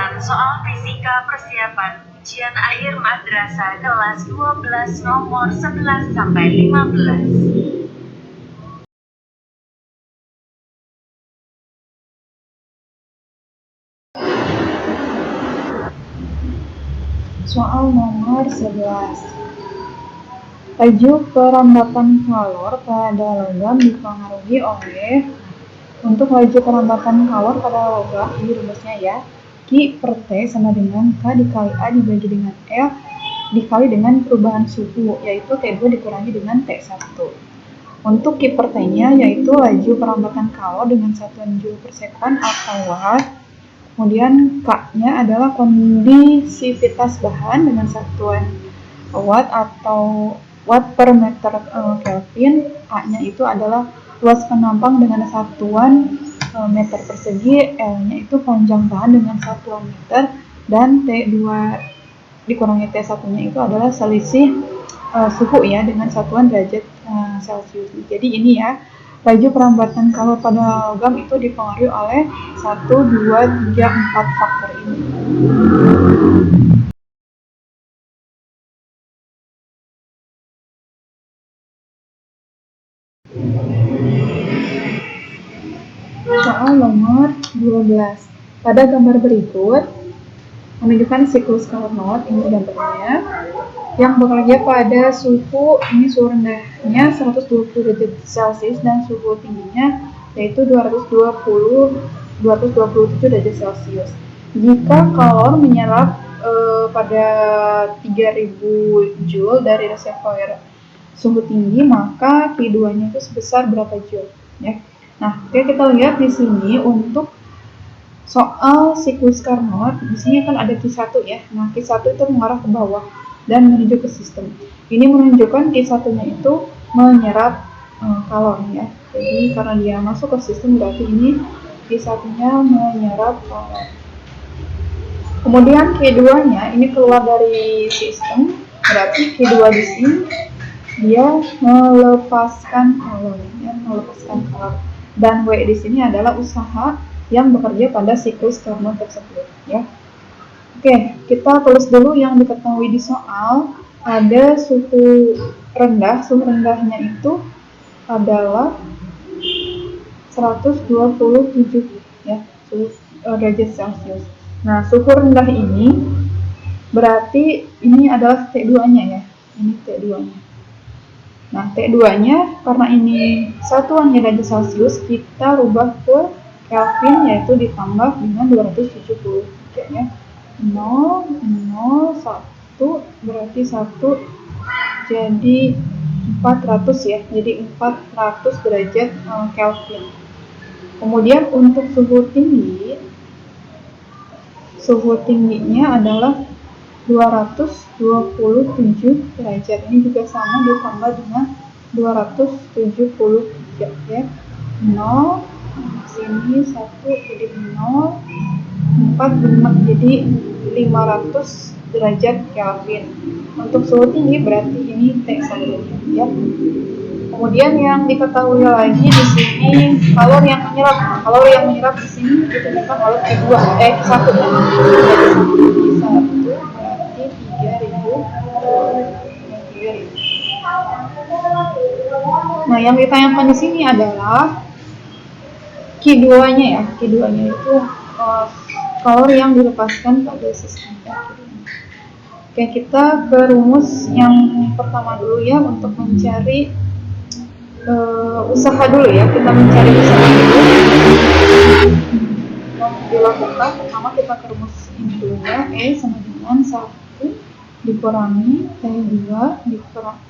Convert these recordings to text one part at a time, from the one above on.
Penjelasan soal fisika persiapan ujian akhir madrasah kelas 12 nomor 11 sampai 15. Soal nomor 11. Laju perambatan kalor pada logam dipengaruhi oleh, untuk laju perambatan kalor pada logam, ini rumusnya ya, Q per T sama dengan K dikali A dibagi dengan L dikali dengan perubahan suhu, yaitu T2 dikurangi dengan T1. Untuk Q per T-nya yaitu laju perambatan kalor dengan satuan joule per sekon atau watt. Kemudian K-nya adalah kondisivitas bahan dengan satuan watt atau watt per meter Kelvin. A-nya itu adalah luas penampang dengan satuan meter persegi. L-nya itu panjang bahan dengan satuan meter. Dan T2 dikurangi T1-nya itu adalah selisih suhu ya dengan satuan derajat Celcius. Jadi ini ya, laju perambatan kalor pada logam itu dipengaruhi oleh 1, 2, 3, 4 faktor ini. Soal nomor 12. Pada gambar berikut menunjukkan siklus Carnot, ini gambarnya, yang bekerja pada suhu, ini suhu rendahnya 120 derajat Celcius dan suhu tingginya yaitu 227 derajat Celcius. Jika kalor menyerap pada 3000 Joule dari reservoir suhu tinggi, maka Q2-nya itu sebesar berapa Joule ya. Nah, oke, kita lihat di sini untuk soal siklus Carnot, di sini kan ada Q1 ya. Nah, Q1 itu mengarah ke bawah dan menuju ke sistem. Ini menunjukkan Q1-nya itu menyerap kalor ya. Jadi karena dia masuk ke sistem berarti ini Q1-nya menyerap kalor. Kemudian Q2-nya ini keluar dari sistem, berarti Q2 di sini dia melepaskan kalor ya, melepaskan kalor. Dan W di sini adalah usaha yang bekerja pada siklus Carnot tersebut ya. Oke, kita tulis dulu yang diketahui di soal. Ada suhu rendah, suhu rendahnya itu adalah 127 ya, derajat Celcius. Nah, suhu rendah ini berarti ini adalah T2-nya ya. Ini T2-nya. Nah, T2-nya karena ini satuannya derajat Celcius, kita rubah ke Kelvin yaitu ditambah dengan 273 ya. 0, 0, 1 berarti 1 jadi 400 ya. Jadi 400 derajat Kelvin. Kemudian untuk suhu tingginya adalah 227 derajat. Ini juga sama ditambah dengan 273 ya. 0 sini 1 jadi 0, 4 jadi 500 derajat Kelvin. Untuk suhu tinggi berarti ini T1 ya. Kemudian yang diketahui lagi di sini kalor yang menyerap. Nah, kalor yang menyerap di sini ditentukan oleh Q1 ya. Q1 berarti 3000. Nah, yang ditanyakan di sini adalah Q2-nya ya. Q2-nya itu kalor yang dilepaskan pada sistem. Oke, kita ke rumus yang pertama dulu ya untuk mencari usaha dulu ya. Kita mencari usaha dulu yang dilakukan. Pertama kita ke rumus ini dulu ya. E sama dengan 1 dikurangi T2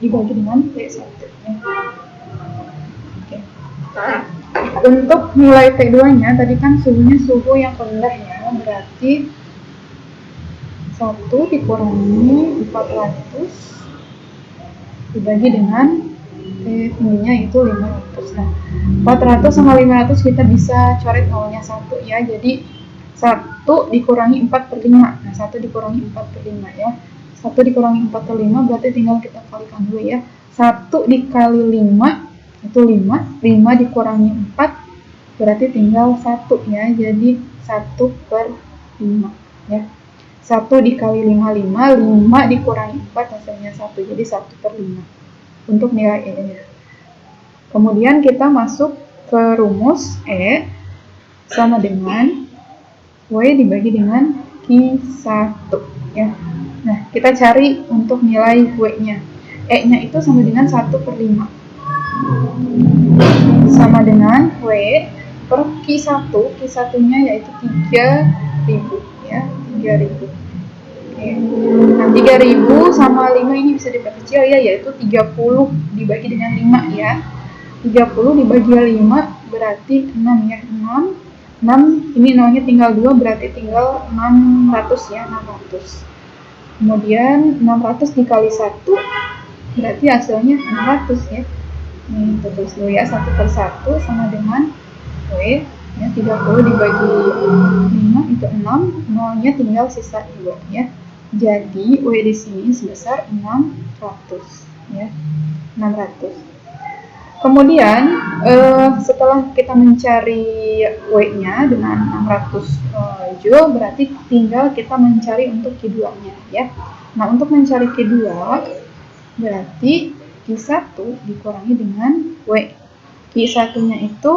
dibagi dengan T1 ya. Oke. Untuk nilai T2-nya tadi kan suhunya suhu yang rendah ya, berarti 1 dikurangi 400 dibagi dengan tingginya itu 500. Nah, 400 sama 500 kita bisa coret nolnya 1 ya. Jadi 1 dikurangi 4 per 5. Nah, 1 dikurangi 4 per 5 ya. 1 dikurangi 4 per 5 berarti tinggal kita kalikan dulu ya. 1 dikali 5 itu 5. 5 dikurangi 4 berarti tinggal 1 ya. Jadi 1 per 5. 1 dikali 5 dikurangi 4 hasilnya 1, jadi 1/5 untuk nilai E-nya. Kemudian kita masuk ke rumus E sama dengan W dibagi dengan Q1 ya. Nah, kita cari untuk nilai W-nya. E-nya itu sama dengan 1/5. Sama dengan W per Q1, Q1-nya yaitu 3.000 ya, 3.000. Oke. Nah, 3.000 sama 5 ini bisa diperkecil ya, yaitu 30 dibagi dengan 5 ya. 30 dibagi 5 berarti 6 ya, 6 ini nolnya tinggal 2 berarti tinggal 600 ya, 600. Kemudian 600 dikali 1 berarti hasilnya 600 ya. Ini tulis dulu ya, 1/1 sama dengan W ya, 30 dibagi 5 itu 6, nolnya tinggal sisa 2 ya. Jadi W di sini sebesar 600 ya, 600. Kemudian setelah kita mencari W-nya dengan 600 Joule, berarti tinggal kita mencari untuk Q2-nya ya. Nah, untuk mencari Q2 berarti Q1 dikurangi dengan W. Q1-nya itu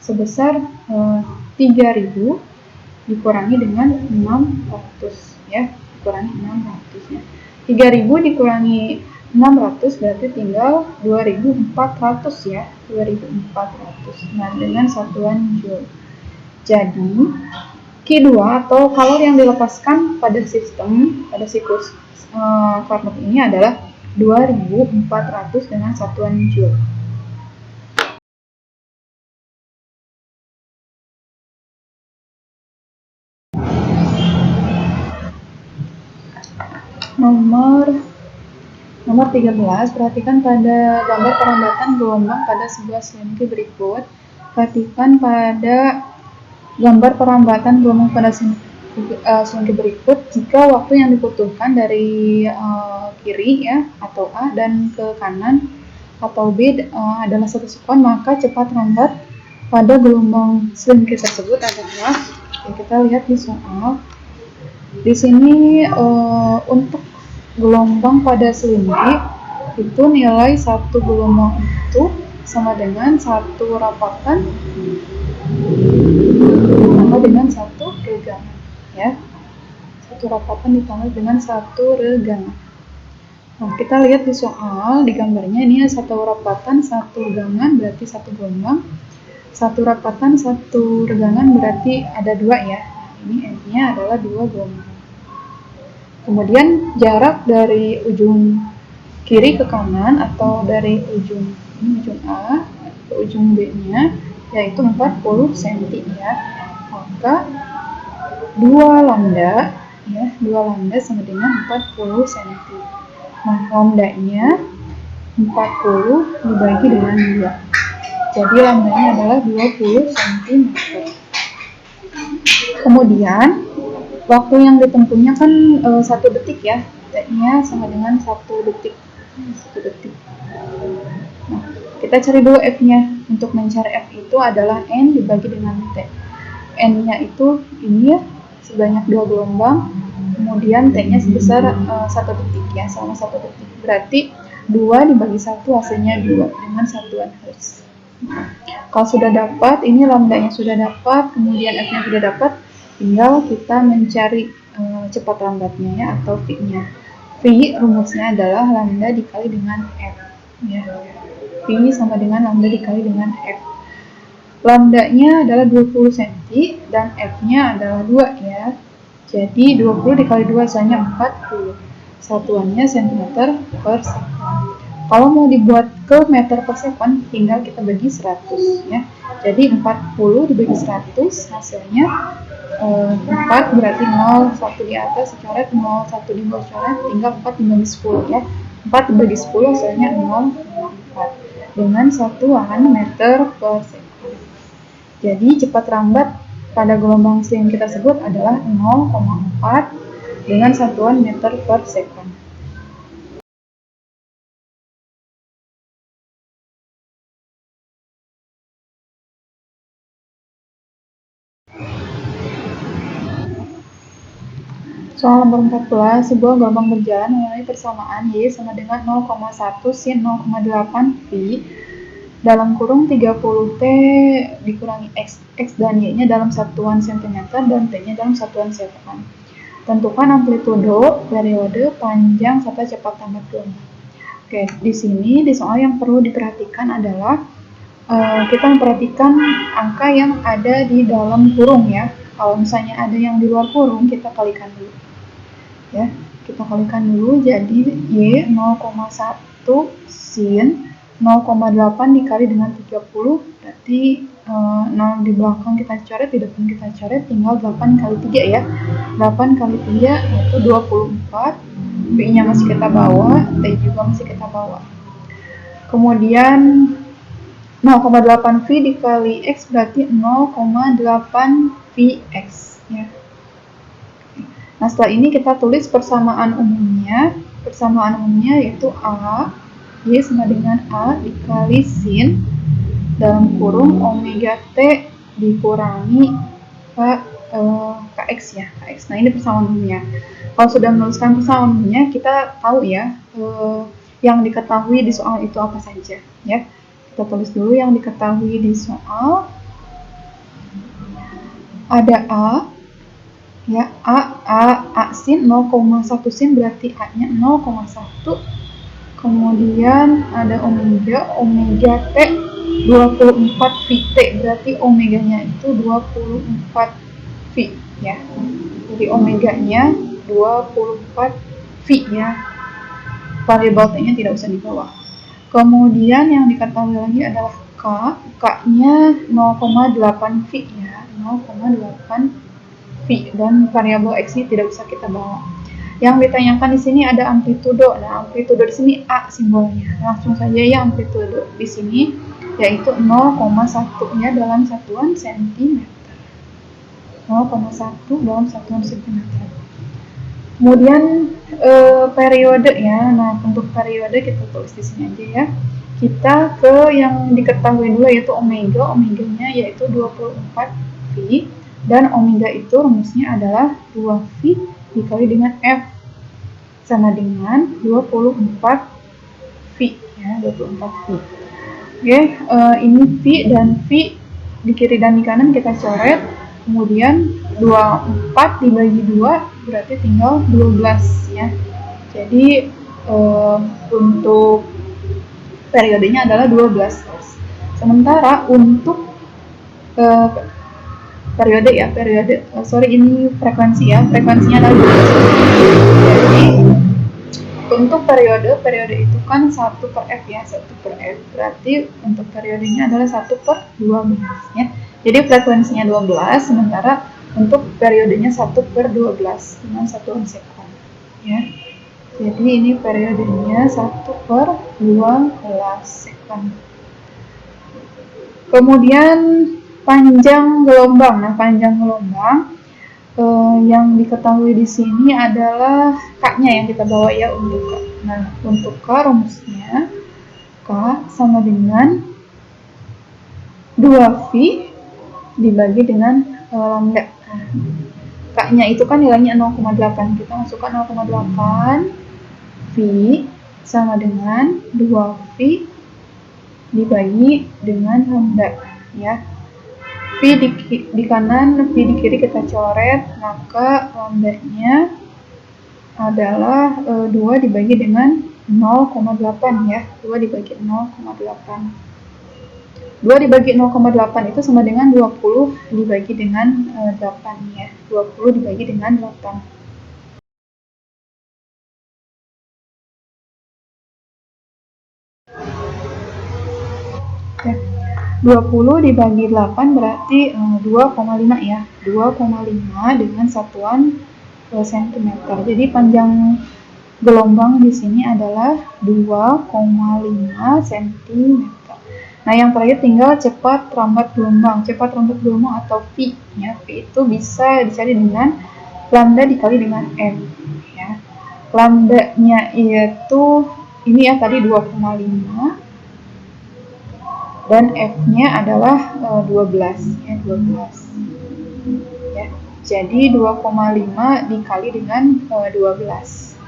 sebesar 3.000 dikurangi dengan 600 ya, dikurangi 600 ya. 3.000 dikurangi 600 berarti tinggal 2.400 ya, 2.400. Nah, dengan satuan Joule. Jadi Q2 atau kalori yang dilepaskan pada siklus Carnot ini adalah 2.400 dengan satuan Joule. Nomor 13, perhatikan pada gambar perlambatan gelombang pada sebuah selengki berikut. Perhatikan pada gambar perlambatan gelombang pada selengki berikut jika waktu yang dibutuhkan dari kiri ya atau A dan ke kanan atau B adalah 1 sekon, maka cepat lambat pada gelombang selengki tersebut adalah, kita lihat di soal. Di sini untuk gelombang pada selingki itu nilai 1 gelombang itu sama dengan 1 rapatan ditambah dengan 1 regangan ya. 1 rapatan ditambah dengan 1 regangan. Nah, kita lihat di soal, di gambarnya ini 1 rapatan 1 regangan berarti 1 gelombang. 1 rapatan 1 regangan berarti ada 2 ya. Ini N-nya adalah 2 gelombang. Kemudian jarak dari ujung kiri ke kanan atau dari ujung A ke ujung B-nya yaitu 40 cm ya. Maka 2 lambda ya, 2 lambda sama dengan 40 cm. Nah, lambdanya 40 dibagi dengan 2. Jadi lambdanya adalah 20 cm. Kemudian waktu yang ditempuhnya kan 1 detik ya, T-nya sama dengan 1 detik. 1 detik. Nah, kita cari dulu F-nya. Untuk mencari F itu adalah N dibagi dengan T. N-nya itu ini ya, sebanyak 2 gelombang. Kemudian T-nya sebesar 1 detik ya, sama 1 detik. Berarti 2 dibagi 1 hasilnya 2 dengan satuan Hertz. Kalau sudah dapat, ini lambdanya sudah dapat, kemudian F-nya sudah dapat, tinggal kita mencari cepat lambatnya ya, atau V-nya. V rumusnya adalah lambda dikali dengan F ya. V sama dengan lambda dikali dengan F. Lambdanya adalah 20 cm dan F-nya adalah 2 ya. Jadi 20 dikali 2 hasilnya 40. Satuannya cm per sekon. Kalau mau dibuat ke meter per sekon, tinggal kita bagi 100 ya. Jadi 40 dibagi 100 hasilnya 4 berarti 0, 1 di atas coret, 0, 1 di bawah coret, tinggal 4 dibagi 10 ya. 4 dibagi 10 hasilnya 0,4 dengan satuan meter per sekon. Jadi cepat lambat pada gelombang selingki tersebut adalah 0,4 dengan satuan meter per sekon. Soal nomor 14, sebuah gelombang berjalan melalui persamaan Y sama dengan 0,1 sin 0,8 phi dalam kurung 30T dikurangi X dan Y-nya dalam satuan cm dan T-nya dalam satuan sekon. Tentukan amplitudo, periode, panjang, serta cepat tambat gelombang. Oke, di sini di soal yang perlu diperhatikan adalah kita memperhatikan angka yang ada di dalam kurung ya. Kalau misalnya ada yang di luar kurung, kita kalikan dulu. Ya, kita kalikan dulu, jadi Y 0,1 sin 0,8 dikali dengan 30, berarti 0 di belakang kita coret, di depan kita coret, tinggal 8 kali 3 ya. 8 kali 3 yaitu 24, B-nya masih kita bawa, T juga masih kita bawa. Kemudian 0,8 phi dikali X berarti 0,8 phi X ya. Nah, setelah ini kita tulis persamaan umumnya. Persamaan umumnya yaitu A, Y sama dengan A dikali sin dalam kurung omega T dikurangi Kx ya, Kx. Nah, ini persamaan umumnya. Kalau sudah menuliskan persamaan umumnya, kita tahu ya yang diketahui di soal itu apa saja ya. Kita tulis dulu yang diketahui di soal. Ada A ya, A sin 0,1 sin berarti A-nya 0,1. Kemudian ada omega T 24 phi T berarti omeganya itu 24 phi ya. Jadi omeganya 24 phi ya. Variabel T-nya tidak usah dibawa. Kemudian yang diketahui lagi adalah K-nya 0,8 phi ya, 0,8 phi, dan variabel X-nya tidak usah kita bawa. Yang ditanyakan di sini ada amplitudo. Nah, amplitudo di sini A simbolnya. Langsung saja ya amplitudo di sini yaitu 0,1-nya dalam satuan cm. 0,1 dalam satuan cm. Kemudian periode ya. Nah, untuk periode kita tulis di sini aja ya. Kita ke yang diketahui dulu yaitu omega. Omeganya yaitu 24 phi dan omega itu rumusnya adalah 2 phi dikali dengan F sama dengan 24 phi ya, 24 phi. Oke, ini phi dan phi di kiri dan di kanan kita coret. Kemudian 24 dibagi 2 berarti tinggal 12 ya. Jadi untuk periodenya adalah 12. Sementara untuk ini frekuensi ya, frekuensinya adalah 12. Jadi untuk periode itu kan 1 per F ya, 1 per F, berarti untuk periodenya adalah 1 per 12 ya. Jadi frekuensinya 12, sementara untuk periodenya 1 per 12 dengan satuan sekon ya. Jadi ini periodenya 1 per 12 sekon. Kemudian panjang gelombang. Nah, panjang gelombang yang diketahui di sini adalah K-nya yang kita bawa ya untuk K. Nah, untuk K rumusnya K sama dengan 2 phi dibagi dengan lambda. Nah, K-nya itu kan nilainya 0,8. Kita masukkan 0,8 phi sama dengan 2 phi dibagi dengan lambda ya. Phi di kanan, phi di kiri kita coret, maka lambdanya adalah 2 dibagi dengan 0,8 ya. 2 dibagi 0,8. 2 dibagi 0,8 itu sama dengan 20 dibagi dengan 8 ya. 20 dibagi dengan 8. Oke. 20 dibagi 8 berarti 2,5 ya. 2,5 dengan satuan cm. Jadi panjang gelombang di sini adalah 2,5 cm. Nah, yang terakhir tinggal cepat rambat gelombang. Cepat rambat gelombang atau phi ya. Phi itu bisa dicari dengan lambda dikali dengan m ya. Lambdanya itu ini ya tadi 2,5 dan F-nya adalah 12 ya, 12 ya. Jadi 2,5 dikali dengan 12.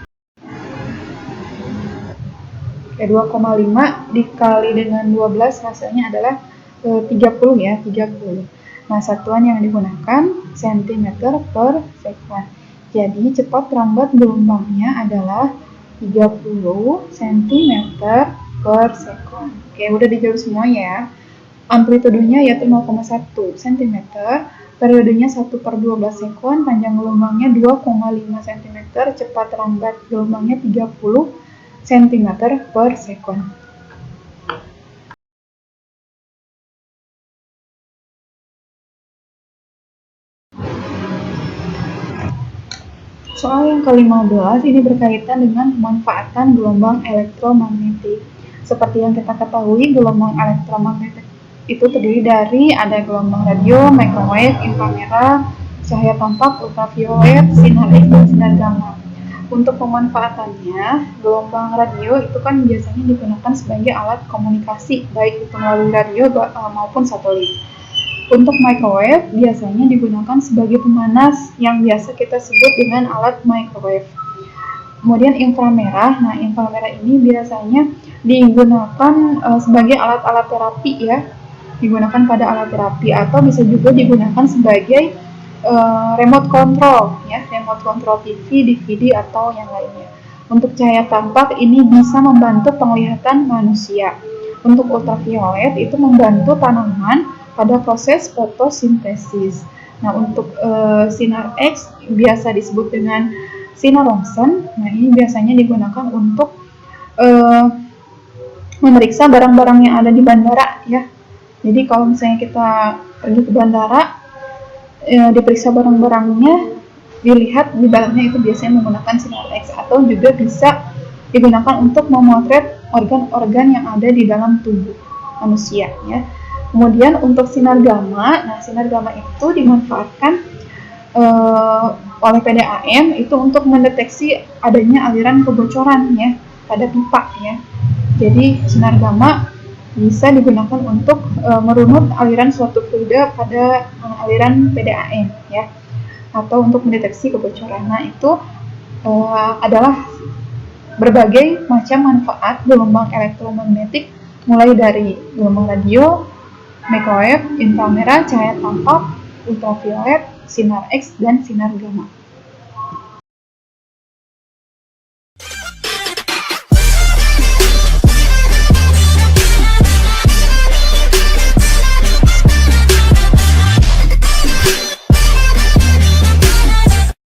2,5 dikali dengan 12 hasilnya adalah 30 ya, 30. Nah, satuan yang digunakan cm per sekon. Jadi cepat lambat gelombangnya adalah 30 cm per sekon. Oke, udah dijawab semua ya. Amplitudenya yaitu 0,1 cm, periodenya 1/12 sekon, panjang gelombangnya 2,5 cm, cepat lambat gelombangnya 30 cm per sekon. Soal yang ke-15 ini berkaitan dengan pemanfaatan gelombang elektromagnetik. Seperti yang kita ketahui, gelombang elektromagnetik itu terdiri dari ada gelombang radio, microwave, inframerah, cahaya tampak, ultraviolet, sinar X, dan sinar gamma. Untuk pemanfaatannya, gelombang radio itu kan biasanya digunakan sebagai alat komunikasi, baik itu melalui radio maupun satelit. Untuk microwave biasanya digunakan sebagai pemanas yang biasa kita sebut dengan alat microwave. Kemudian inframerah, nah inframerah ini biasanya digunakan sebagai alat-alat terapi ya, digunakan pada alat terapi atau bisa juga digunakan sebagai remote control ya, remote control TV, DVD atau yang lainnya. Untuk cahaya tampak ini bisa membantu penglihatan manusia. Untuk ultraviolet itu membantu tanaman pada proses fotosintesis. Nah, untuk sinar X biasa disebut dengan sinar Roentgen. Nah, ini biasanya digunakan untuk memeriksa barang-barang yang ada di bandara ya. Jadi kalau misalnya kita pergi ke bandara, diperiksa barang-barangnya, dilihat di dalamnya itu biasanya menggunakan sinar X, atau juga bisa digunakan untuk memotret organ-organ yang ada di dalam tubuh manusia ya. Kemudian untuk sinar gamma, nah sinar gamma itu dimanfaatkan oleh PDAM itu untuk mendeteksi adanya aliran kebocoran ya pada pipa ya. Jadi sinar gamma bisa digunakan untuk merunut aliran suatu fluida pada aliran PDAM ya, atau untuk mendeteksi kebocoran. Nah, itu adalah berbagai macam manfaat gelombang elektromagnetik, mulai dari gelombang radio, microwave, inframerah, cahaya tampak, ultraviolet, sinar X, dan sinar gamma.